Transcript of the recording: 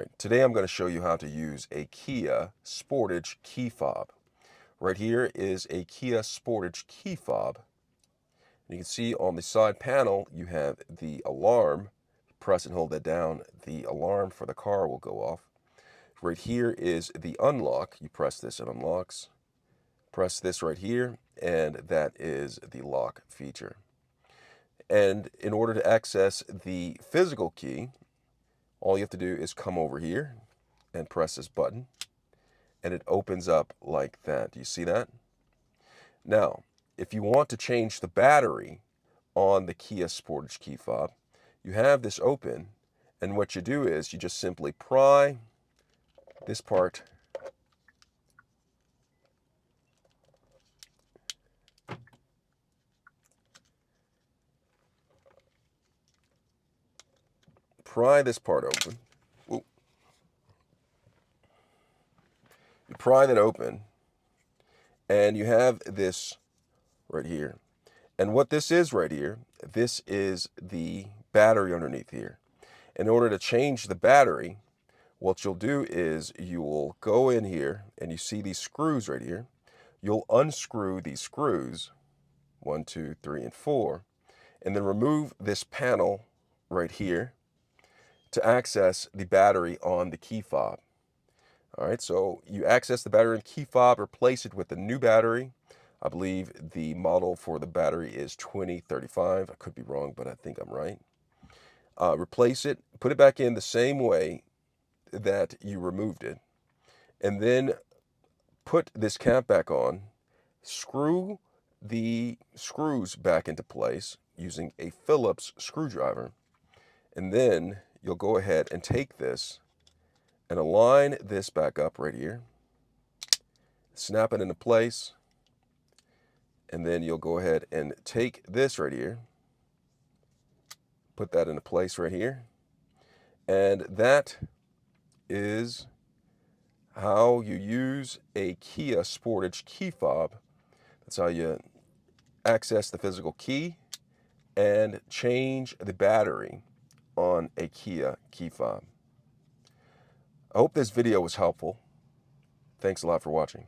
Alright, today I'm going to show you how to use a Kia Sportage key fob. Right here is a Kia Sportage key fob. You can see on the side panel you have the alarm. Press and hold that down, the alarm for the car will go off. Right here is the unlock. You press this, it unlocks. Press this right here, and that is the lock feature. And in order to access the physical key, all you have to do is come over here and press this button, and it opens up like that. Do you see that? Now, if you want to change the battery on the Kia Sportage key fob, you have this open, and what you do is you just simply pry this part open. Ooh. You pry that open, and you have this right here. And what this is right here, this is the battery underneath here. In order to change the battery, what you'll do is you will go in here, and you see these screws right here. You'll unscrew these screws, 1, 2, 3, and 4, and then remove this panel right here to access the battery on the key fob. All right, so you access the battery in the key fob, replace it with the new battery. I believe the model for the battery is 2035. I could be wrong, but I think I'm right. Replace it, put it back in the same way that you removed it, and then put this cap back on, screw the screws back into place using a Phillips screwdriver, and then you'll go ahead and take this and align this back up right here, snap it into place, and then you'll go ahead and take this right here, put that into place right here, and that is how you use a Kia Sportage key fob. That's how you access the physical key and change the battery on a Kia key fob. I hope this video was helpful. Thanks a lot for watching.